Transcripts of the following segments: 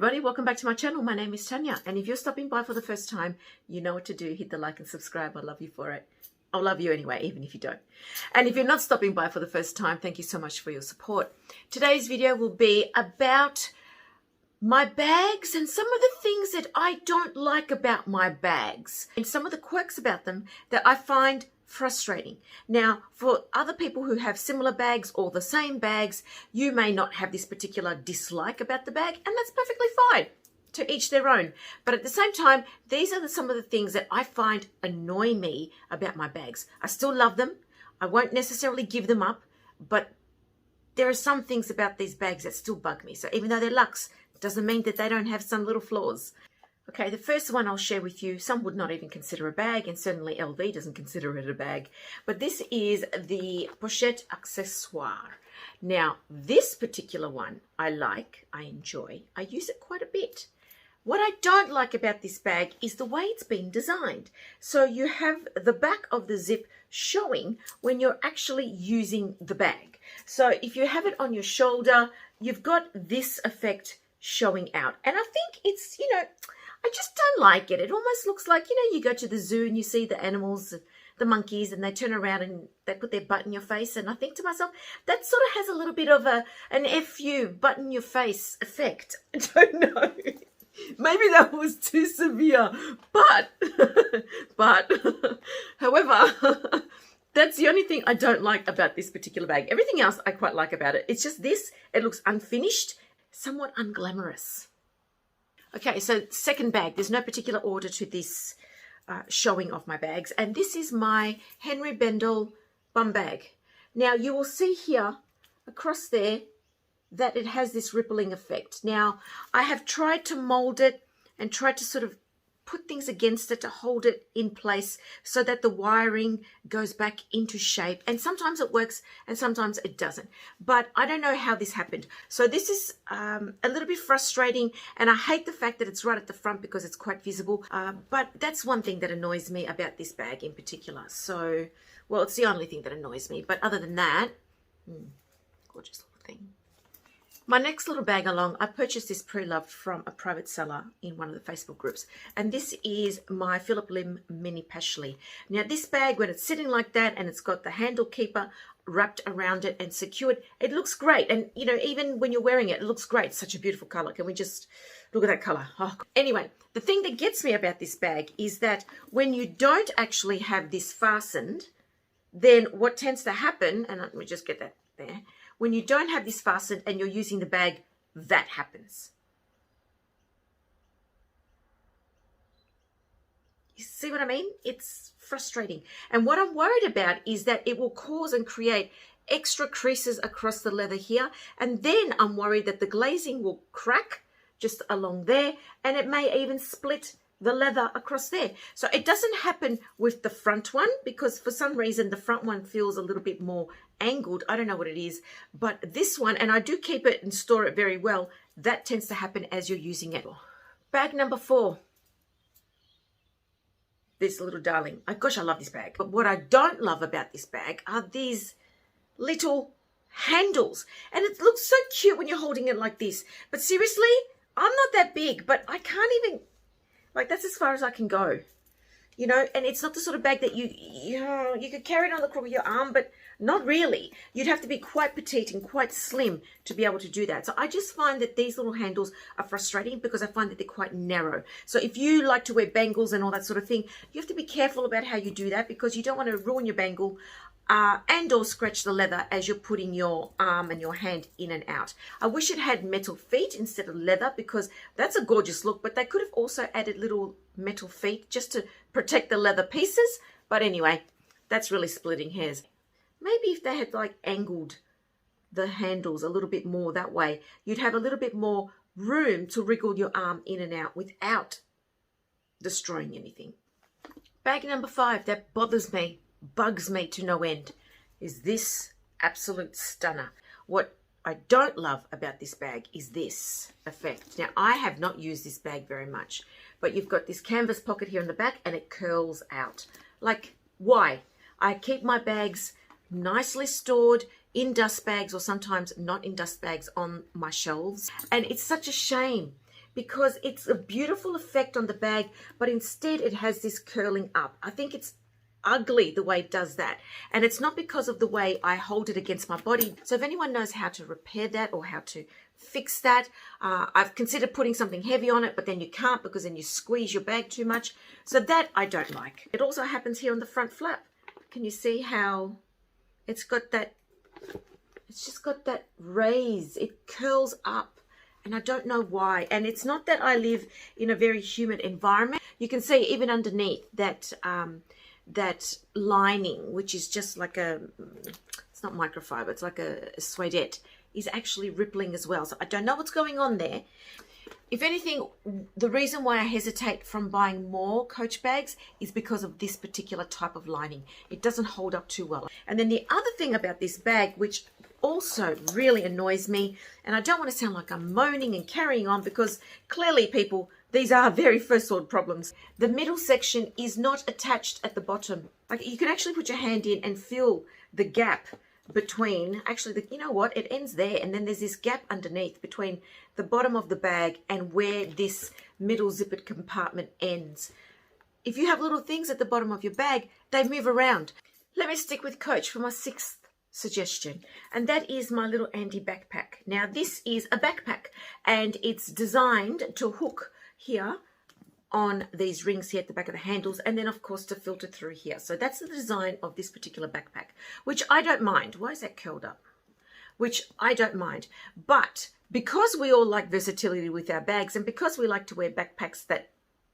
everybody, welcome back to my channel. My name is Tania, and if you're stopping by for the first time, you know what to do. Hit the like and subscribe. I love you for it. I'll love you anyway, even if you don't. And if you're not stopping by for the first time, thank you so much for your support. Today's video will be about my bags and some of the things that I don't like about my bags and some of the quirks about them that I find frustrating. Now, for other people who have similar bags or the same bags, you may not have this particular dislike about the bag, and that's perfectly fine. To each their own. But at the same time, these are some of the things that I find annoy me about my bags. I still love them. I won't necessarily give them up, but there are some things about these bags that still bug me. So even though they're luxe, it doesn't mean that they don't have some little flaws. Okay, the first one I'll share with you, some would not even consider a bag, and certainly LV doesn't consider it a bag. But this is the Pochette Accessoires. Now, this particular one I like, I enjoy, I use it quite a bit. What I don't like about this bag is the way it's been designed. So you have the back of the zip showing when you're actually using the bag. So if you have it on your shoulder, you've got this effect showing out. And I think it's, I just don't like it. It almost looks like, you go to the zoo and you see the animals, the monkeys, and they turn around and they put their butt in your face. And I think to myself, that sort of has a little bit of an FU, butt in your face effect. I don't know. Maybe that was too severe, but however, that's the only thing I don't like about this particular bag. Everything else I quite like about it. It's just this, it looks unfinished, somewhat unglamorous. Okay, so second bag, there's no particular order to this showing of my bags. And this is my Henri Bendel Bumbag. Now you will see here across there that it has this rippling effect. Now, I have tried to mold it and tried to sort of put things against it to hold it in place so that the wiring goes back into shape. And sometimes it works and sometimes it doesn't. But I don't know how this happened. So this is a little bit frustrating, and I hate the fact that it's right at the front because it's quite visible. But that's one thing that annoys me about this bag in particular. So, well, it's the only thing that annoys me. But other than that, gorgeous little thing. My next little bag along, I purchased this pre-loved from a private seller in one of the Facebook groups. And this is my Phillip Mini Pashli. Now this bag, when it's sitting like that and it's got the handle keeper wrapped around it and secured, it looks great. And, even when you're wearing it, it looks great. It's such a beautiful color. Can we just look at that color? Oh. Anyway, the thing that gets me about this bag is that when you don't actually have this fastened, then what tends to happen, and let me just get that there, when you don't have this fastened and you're using the bag, that happens. You see what I mean? It's frustrating. And what I'm worried about is that it will cause and create extra creases across the leather here. And then I'm worried that the glazing will crack just along there, and it may even split the leather across there. So it doesn't happen with the front one because for some reason the front one feels a little bit more angled. I don't know what it is, but this one, and I do keep it and store it very well, that tends to happen as you're using it. Bag number 4. This little darling. Oh, gosh, I love this bag. But what I don't love about this bag are these little handles. And it looks so cute when you're holding it like this. But seriously, I'm not that big, but I can't even, that's as far as I can go, and it's not the sort of bag that you could carry it on the crook of your arm, but not really. You'd have to be quite petite and quite slim to be able to do that. So I just find that these little handles are frustrating because I find that they're quite narrow. So if you like to wear bangles and all that sort of thing, you have to be careful about how you do that because you don't want to ruin your bangle and or scratch the leather as you're putting your arm and your hand in and out. I wish it had metal feet instead of leather because that's a gorgeous look, but they could have also added little metal feet just to protect the leather pieces. But anyway, that's really splitting hairs. Maybe if they had angled the handles a little bit more that way, you'd have a little bit more room to wriggle your arm in and out without destroying anything. Bag number 5 that bothers me, bugs me to no end, is this absolute stunner. What I don't love about this bag is this effect. Now, I have not used this bag very much, but you've got this canvas pocket here in the back and it curls out. Why? I keep my bags nicely stored in dust bags or sometimes not in dust bags on my shelves, and it's such a shame because it's a beautiful effect on the bag, but instead it has this curling up. I think it's ugly the way it does that, and it's not because of the way I hold it against my body. So if anyone knows how to repair that or how to fix that, I've considered putting something heavy on it, but then you can't because then you squeeze your bag too much. So that I don't like. It also happens here on the front flap. Can you see how it's got that, it's just got that raise, it curls up, and I don't know why. And it's not that I live in a very humid environment. You can see even underneath that that lining, which is just like it's not microfiber, it's like a suedette, is actually rippling as well. So I don't know what's going on there. If anything, the reason why I hesitate from buying more Coach bags is because of this particular type of lining. It doesn't hold up too well. And then the other thing about this bag, which also really annoys me, and I don't want to sound like I'm moaning and carrying on, because clearly people, these are very first world problems. The middle section is not attached at the bottom. Like, you can actually put your hand in and feel the gap between, actually, you know what, it ends there, and then there's this gap underneath between the bottom of the bag and where this middle zippered compartment ends. If you have little things at the bottom of your bag, they move around. Let me stick with Coach for my 6th suggestion, and that is my little Andi backpack. Now this is a backpack, and it's designed to hook here on these rings here at the back of the handles, and then of course to filter through here. So that's the design of this particular backpack, which I don't mind. Why is that curled up? Which I don't mind, but because we all like versatility with our bags, and because we like to wear backpacks that,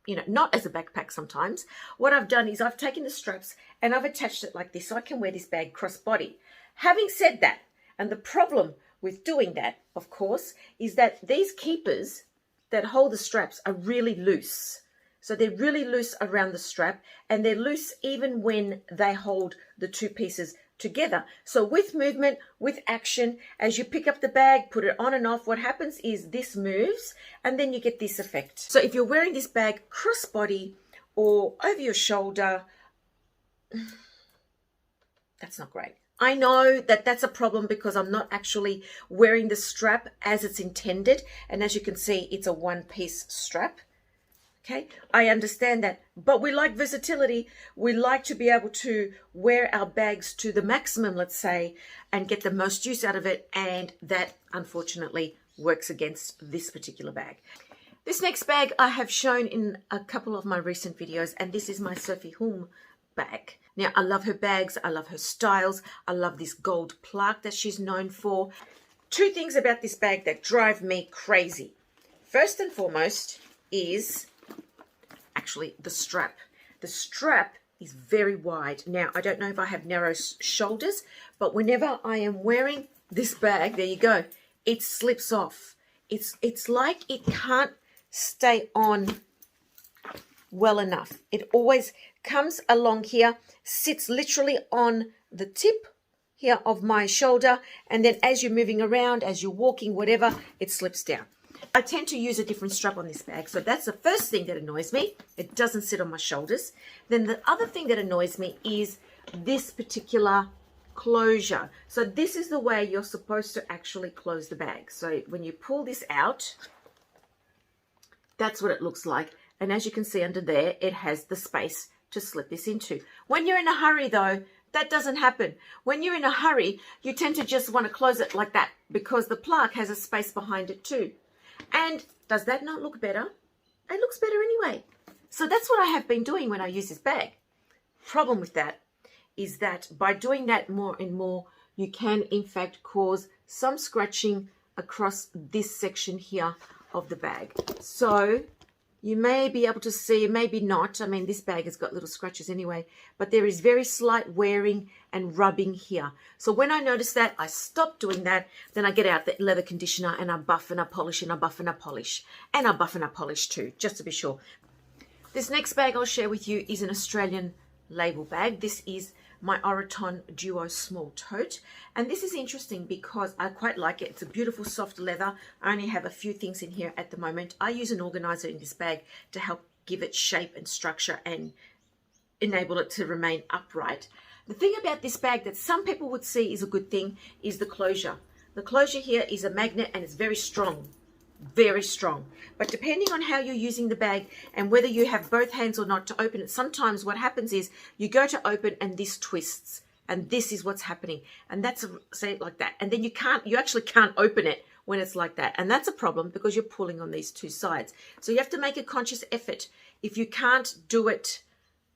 you know, not as a backpack sometimes, what I've done is I've taken the straps and I've attached it like this so I can wear this bag cross-body. Having said that, and the problem with doing that, of course, is that these keepers that hold the straps are really loose. So they're really loose around the strap, and they're loose even when they hold the two pieces together. So with movement, with action, as you pick up the bag, put it on and off, what happens is this moves, and then you get this effect. So if you're wearing this bag crossbody or over your shoulder, that's not great. I know that that's a problem because I'm not actually wearing the strap as it's intended. And as you can see, it's a one-piece strap. Okay, I understand that. But we like versatility. We like to be able to wear our bags to the maximum, let's say, and get the most use out of it. And that, unfortunately, works against this particular bag. This next bag I have shown in a couple of my recent videos, and this is my Sophie Hulme bag. Now, I love her bags, I love her styles, I love this gold plaque that she's known for. Two things about this bag that drive me crazy. First and foremost is actually the strap. The strap is very wide. Now, I don't know if I have narrow shoulders, but whenever I am wearing this bag, there you go, it slips off. It's like it can't stay on well enough. It always comes along here, sits literally on the tip here of my shoulder, and then as you're moving around, as you're walking, whatever, it slips down. I tend to use a different strap on this bag, so that's the first thing that annoys me. It doesn't sit on my shoulders. Then the other thing that annoys me is this particular closure. So this is the way you're supposed to actually close the bag. So when you pull this out, that's what it looks like. And as you can see under there, it has the space to slip this into. When you're in a hurry though, that doesn't happen. When you're in a hurry, you tend to just want to close it like that because the plaque has a space behind it too. And does that not look better? It looks better anyway. So that's what I have been doing when I use this bag. Problem with that is that by doing that more and more, you can in fact cause some scratching across this section here of the bag. So you may be able to see, maybe not. I mean, this bag has got little scratches anyway, but there is very slight wearing and rubbing here. So when I notice that, I stop doing that. Then I get out the leather conditioner and I buff and I polish and I buff and I polish. And I buff and I polish too, just to be sure. This next bag I'll share with you is an Australian label bag. This is my Oroton Duo Small Tote. And this is interesting because I quite like it. It's a beautiful soft leather. I only have a few things in here at the moment. I use an organizer in this bag to help give it shape and structure and enable it to remain upright. The thing about this bag that some people would see is a good thing is the closure. The closure here is a magnet and it's very strong. very strong. But depending on how you're using the bag and whether you have both hands or not to open it, sometimes what happens is you go to open and this twists, and this is what's happening. And that's, say it like that. And then you actually can't open it when it's like that. And that's a problem because you're pulling on these two sides. So you have to make a conscious effort. If you can't do it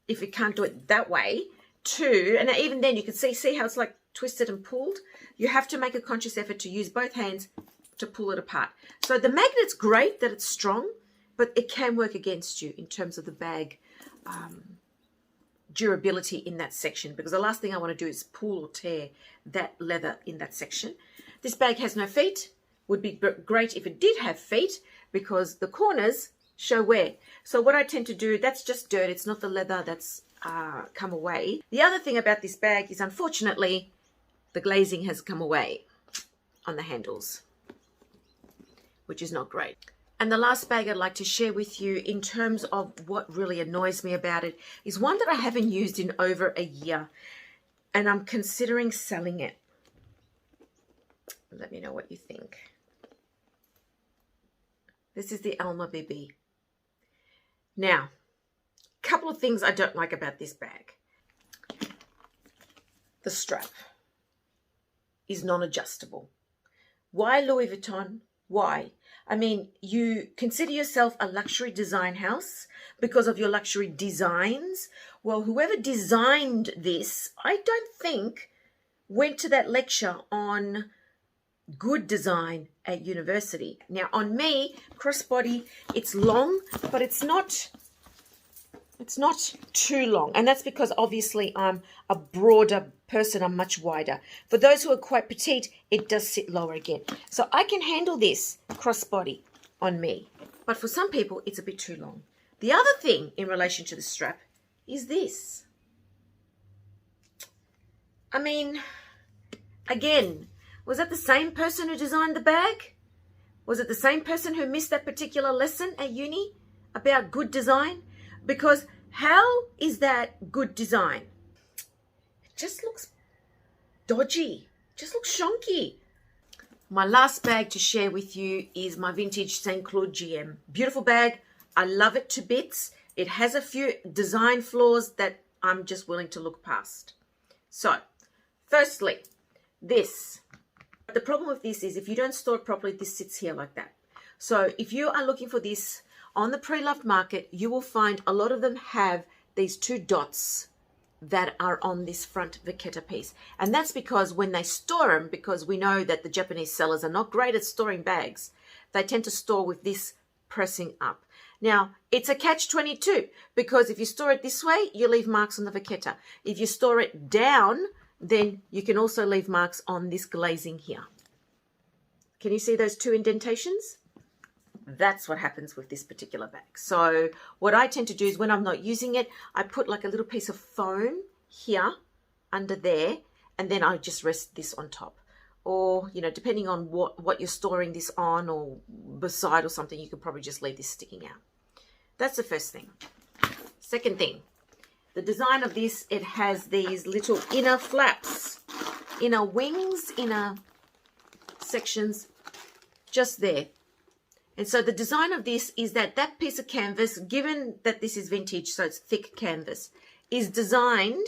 that way too, and even then you can see how it's like twisted and pulled. You have to make a conscious effort to use both hands to pull it apart. So the magnet's great that it's strong, but it can work against you in terms of the bag durability in that section, because the last thing I want to do is pull or tear that leather in that section. This bag has no feet. Would be great if it did have feet, because the corners show wear. So what I tend to do, that's just dirt. It's not the leather that's come away. The other thing about this bag is, unfortunately, the glazing has come away on the handles, which is not great. And the last bag I'd like to share with you in terms of what really annoys me about it is one that I haven't used in over a year, and I'm considering selling it. Let me know what you think. This is the Alma BB. Now, a couple of things I don't like about this bag. The strap is non-adjustable. Why Louis Vuitton? Why? I mean, you consider yourself a luxury design house because of your luxury designs. Well, whoever designed this, I don't think went to that lecture on good design at university. Now, on me, crossbody, it's long, but it's not too long. And that's because obviously I'm a broader person. I'm much wider. For those who are quite petite, it does sit lower again. So I can handle this crossbody on me. But for some people, it's a bit too long. The other thing in relation to the strap is this. I mean, again, was that the same person who designed the bag? Was it the same person who missed that particular lesson at uni about good design? Because how is that good design? It just looks dodgy. It just looks shonky. My last bag to share with you is my vintage St. Claude GM. Beautiful bag. I love it to bits. It has a few design flaws that I'm just willing to look past. So, firstly, this. The problem with this is if you don't store it properly, this sits here like that. So if you are looking for this on the pre-loved market, you will find a lot of them have these two dots that are on this front vachetta piece. And that's because when they store them, because we know that the Japanese sellers are not great at storing bags, they tend to store with this pressing up. Now, it's a catch-22 because if you store it this way, you leave marks on the vachetta. If you store it down, then you can also leave marks on this glazing here. Can you see those two indentations? That's what happens with this particular bag. So what I tend to do is when I'm not using it, I put like a little piece of foam here under there, and then I just rest this on top. Or, you know, depending on what you're storing this on or beside or something, you could probably just leave this sticking out. That's the first thing. Second thing. The design of this, it has these little inner flaps, inner wings, inner sections just there. And so the design of this is that that piece of canvas, given that this is vintage, so it's thick canvas, is designed,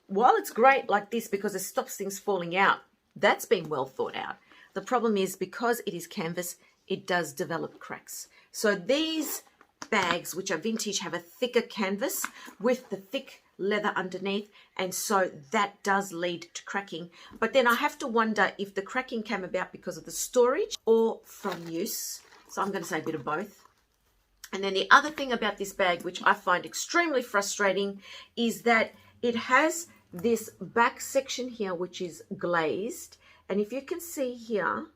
while it's great like this because it stops things falling out, that's been well thought out. The problem is because it is canvas, it does develop cracks. So these bags, which are vintage, have a thicker canvas with the thick leather underneath, and so that does lead to cracking. But then I have to wonder if the cracking came about because of the storage or from use. So I'm going to say a bit of both. And then the other thing about this bag, which I find extremely frustrating, is that it has this back section here which is glazed, and if you can see here,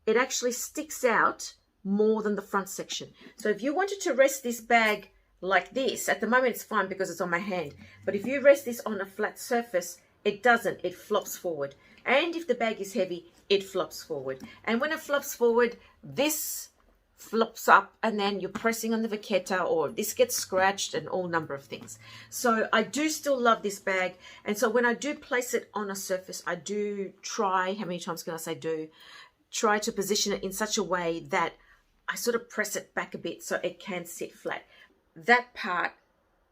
it actually sticks out more than the front section. So if you wanted to rest this bag like this, at the moment it's fine because it's on my hand, but if you rest this on a flat surface, it doesn't, it flops forward. And if the bag is heavy, it flops forward. And when it flops forward, this flops up, and then you're pressing on the vachetta, or this gets scratched, and all number of things. So I do still love this bag, and so when I do place it on a surface, I do try, how many times can I say do, try to position it in such a way that I sort of press it back a bit so it can sit flat. That part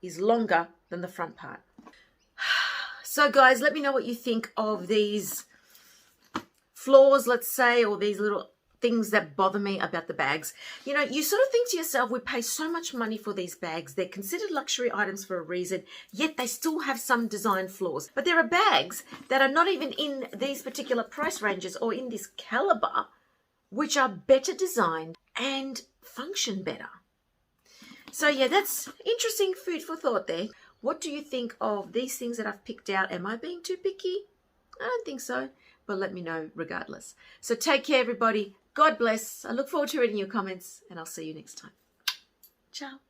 is longer than the front part. So guys, let me know what you think of these flaws, let's say, or these little things that bother me about the bags. You know, you sort of think to yourself, we pay so much money for these bags. They're considered luxury items for a reason, yet they still have some design flaws. But there are bags that are not even in these particular price ranges or in this caliber, which are better designed and function better. So yeah, that's interesting food for thought there. What do you think of these things that I've picked out? Am I being too picky? I don't think so, but let me know regardless. So take care, everybody. God bless. I look forward to reading your comments, and I'll see you next time. Ciao.